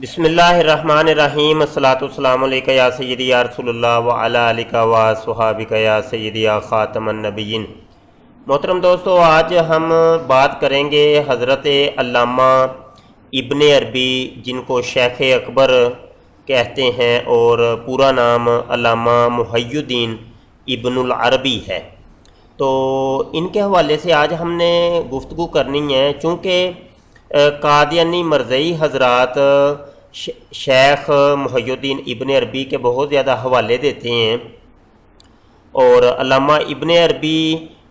बिस्मिल्लाहिर्रहमानिर्रहीम अस्सलातु वस्सलामु अलैका या सय्यदी या रसूलल्लाह व अला आलिका व सुहाबिका या सय्यदी या ख़ातमन नबिय्यीन। मोहतरम दोस्तों, आज हम बात करेंगे हज़रत अल्लामा इब्ने अरबी, जिनको शेख अकबर कहते हैं और पूरा नाम अल्लामा मुहय्यिद्दीन इब्नुल अरबी है। तो इनके हवाले से आज हमने गुफ्तगू करनी है। चूँकि कादियानी मरज़ई हज़रात शेख मुहय्यिद्दीन इब्ने अरबी के बहुत ज़्यादा हवाले देते हैं और अल्लामा इब्ने अरबी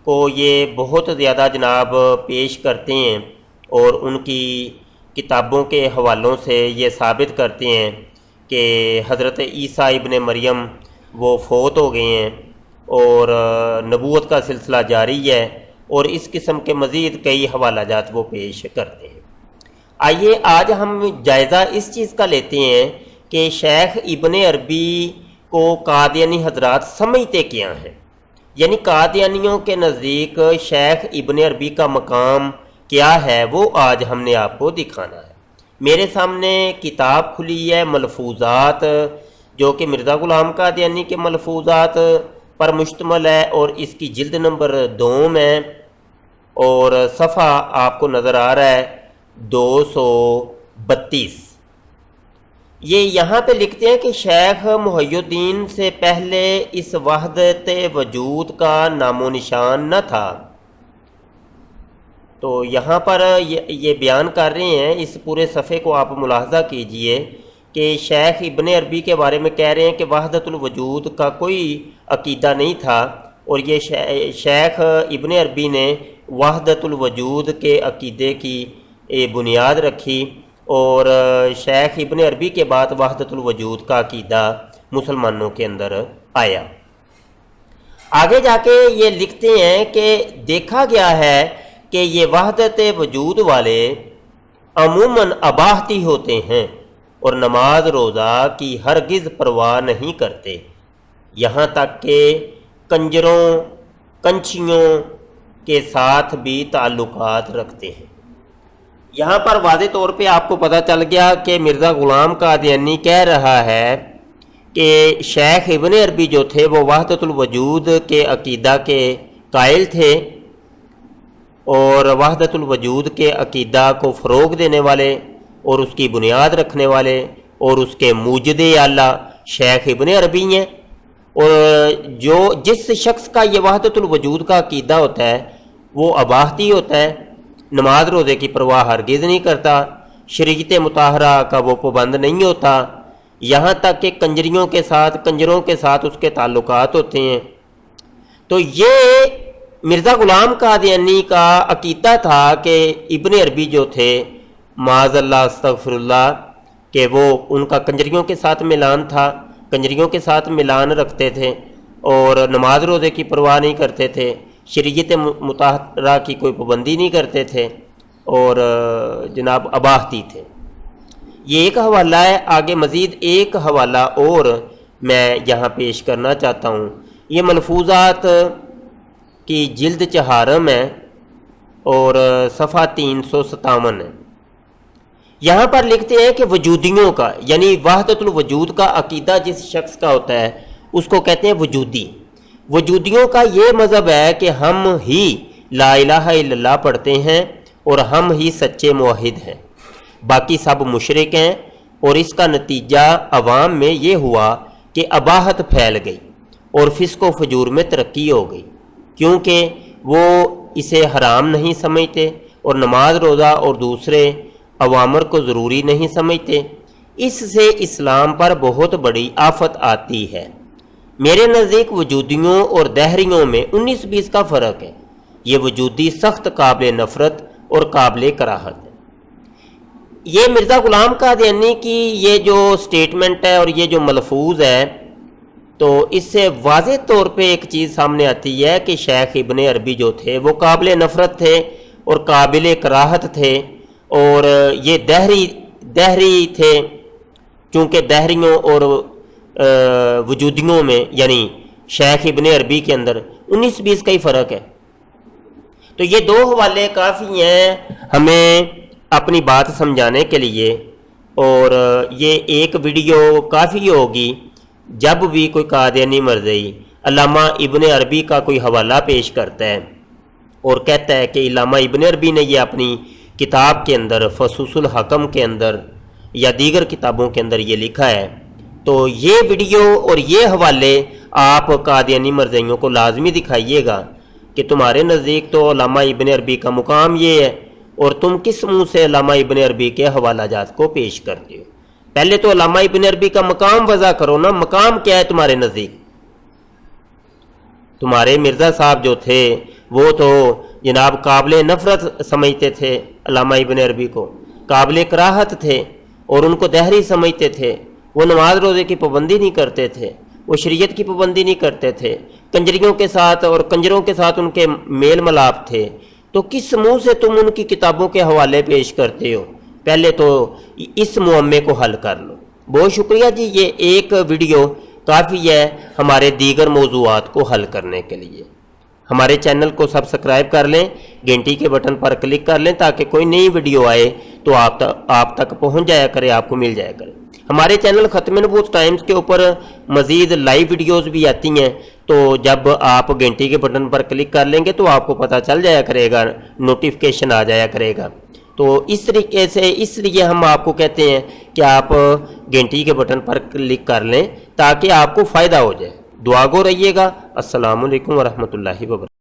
को ये बहुत ज़्यादा जनाब पेश करते हैं और उनकी किताबों के हवालों से ये साबित करते हैं कि हज़रत ईसा इब्ने मरियम वो फ़ौत हो गए हैं और नबूवत का सिलसिला जारी है, और इस किस्म के मज़ीद कई हवालाजात वो पेश करते हैं। आइए आज हम जायज़ा इस चीज़ का लेते हैं कि शेख इब्ने अरबी को कादियानी हजरात समझते क्या हैं, यानी कादियानियों के नज़दीक शेख इब्ने अरबी का मकाम क्या है, वो आज हमने आपको दिखाना है। मेरे सामने किताब खुली है मलफूज़ात, जो कि मिर्ज़ा ग़ुलाम कादियानी के मलफूज़ात पर मुश्तमल है और इसकी जिल्द नंबर 2 में, और सफ़ा आपको नज़र आ रहा है 232। ये यहाँ पे लिखते हैं कि शेख मुहय्यिद्दीन से पहले इस वहदत वजूद का नामो निशान न था। तो यहाँ पर ये बयान कर रहे हैं, इस पूरे सफ़े को आप मुलाहजा कीजिए कि शेख इब्ने अरबी के बारे में कह रहे हैं कि वहदतुल वजूद का कोई अकीदा नहीं था, और ये शेख इब्ने अरबी ने वहदतुल वजूद के अकीदे की बुनियाद रखी, और शेख इब्ने अरबी के बाद वहदतुल वजूद का अकीदा मुसलमानों के अंदर आया। आगे जाके ये लिखते हैं कि देखा गया है कि ये वहदत वजूद वाले अमूमन अबाहती होते हैं और नमाज रोज़ा की हरगिज़ परवाह नहीं करते, यहाँ तक कि कंजरों कंछियों के साथ भी ताल्लुकात रखते हैं। यहाँ पर वाज़े तौर पे आपको पता चल गया कि मिर्ज़ा ग़ुलाम कादियानी कह रहा है कि शेख इब्ने अरबी जो थे वो वहदतुल वजूद के अकीदा के कायल थे और वहदतुल वजूद के अकीदा को फ़रोग़ देने वाले और उसकी बुनियाद रखने वाले और उसके मूजिदे आला शेख इब्ने अरबी हैं। और जिस शख्स का ये वहदतुल वजूद का अकीदा होता है वो अबाहती होता है, नमाज रोज़े की परवाह हरगिज़ नहीं करता, शरीयत मुताहरा का वो पाबंद नहीं होता, यहाँ तक कि कंजरों के साथ उसके ताल्लुकात होते हैं। तो ये मिर्ज़ा ग़ुलाम कादियानी का अकीदा था कि इब्ने अरबी जो थे माज़अल्लाह अस्तग़फिरुल्लाह, कि वो उनका कंजरियों के साथ मिलान था, कंजरियों के साथ मिलान रखते थे और नमाज रोज़े की परवाह नहीं करते थे, शरीयत मुताहरा की कोई पाबंदी नहीं करते थे और जनाब अबाहती थे। ये एक हवाला है। आगे मज़ीद एक हवाला और मैं यहाँ पेश करना चाहता हूँ। ये मलफूज़ात की जिल्द 4 है और सफ़ा 357 है। यहाँ पर लिखते हैं कि वजूदियों का, यानी वहदतुल वजूद का अकीदा जिस शख्स का होता है उसको कहते हैं वजूदी। वजूदियों का ये मज़हब है कि हम ही ला इलाहा इल्लल्लाह पढ़ते हैं और हम ही सच्चे मुवहिद हैं, बाकी सब मुशरिक हैं, और इसका नतीजा अवाम में ये हुआ कि अबाहत फैल गई और फिस्क व फजूर में तरक्की हो गई, क्योंकि वो इसे हराम नहीं समझते और नमाज रोज़ा और दूसरे अवामर को ज़रूरी नहीं समझते। इससे इस्लाम पर बहुत बड़ी आफत आती है। मेरे नज़दीक वजूदियों और दहरियों में 19-20 का फ़र्क है। ये वजूदी सख्त काबिल नफ़रत और काबिल कराहत है। ये मिर्ज़ा ग़ुलाम कादियानी की ये जो स्टेटमेंट है और ये जो मलफूज़ है, तो इससे वाज़े तौर पे एक चीज़ सामने आती है कि शेख इब्ने अरबी जो थे वो काबिल नफ़रत थे और काबिल कराहत थे, और ये दहरी थे, चूँकि दहरियों और वजूदियों में यानी शेख इब्ने अरबी के अंदर 19-20 का ही फ़र्क है। तो ये 2 हवाले काफ़ी हैं हमें अपनी बात समझाने के लिए, اور یہ ایک ویڈیو کافی ہوگی جب بھی کوئی قادیانی مرزائی علامہ ابن عربی کا کوئی حوالہ پیش کرتا ہے اور کہتا ہے کہ علامہ ابن عربی نے یہ اپنی کتاب کے اندر فصوص الحکم کے اندر یا دیگر کتابوں کے اندر یہ لکھا ہے، تو یہ ویڈیو اور یہ حوالے آپ قادیانی مرزائیوں کو لازمی دکھائیے گا کہ تمہارے نزدیک تو علامہ ابن عربی کا مقام یہ ہے اور تم کس منہ سے علامہ ابن عربی کے حوالہ جات کو پیش کرتے ہو۔ پہلے تو علامہ ابن عربی کا مقام وضع کرو نا، مقام کیا ہے تمہارے نزدیک؟ تمہارے مرزا صاحب جو تھے وہ تو جناب قابل نفرت سمجھتے تھے علامہ ابن عربی کو، قابل کراہت تھے اور ان کو دہری سمجھتے تھے۔ وہ نماز روزے کی پابندی نہیں کرتے تھے، وہ شریعت کی پابندی نہیں کرتے تھے، کنجریوں کے ساتھ اور کنجروں کے ساتھ ان کے میل ملاپ تھے۔ تو کس منہ سے تم ان کی کتابوں کے حوالے پیش کرتے ہو؟ پہلے تو اس معمے کو حل کر لو۔ بہت شکریہ جی، یہ ایک ویڈیو کافی ہے ہمارے دیگر موضوعات کو حل کرنے کے لیے۔ ہمارے چینل کو سبسکرائب کر لیں، گھنٹی کے بٹن پر کلک کر لیں تاکہ کوئی نئی ویڈیو آئے تو آپ تک پہنچ جایا کرے، آپ کو مل جایا کرے۔ ہمارے چینل ختم نبوت ٹائمز کے اوپر مزید لائیو ویڈیوز بھی آتی ہیں، تو جب آپ گھنٹی کے بٹن پر کلک کر لیں گے تو آپ کو پتہ چل جایا کرے گا، نوٹیفیکیشن آ جایا کرے گا۔ تو اس طریقے سے اس لیے ہم آپ کو کہتے ہیں کہ آپ گھنٹی کے بٹن پر کلک کر لیں تاکہ آپ کو فائدہ ہو جائے۔ دعا گو رہیے گا۔ السلام علیکم ورحمۃ اللہ وبرکاتہ۔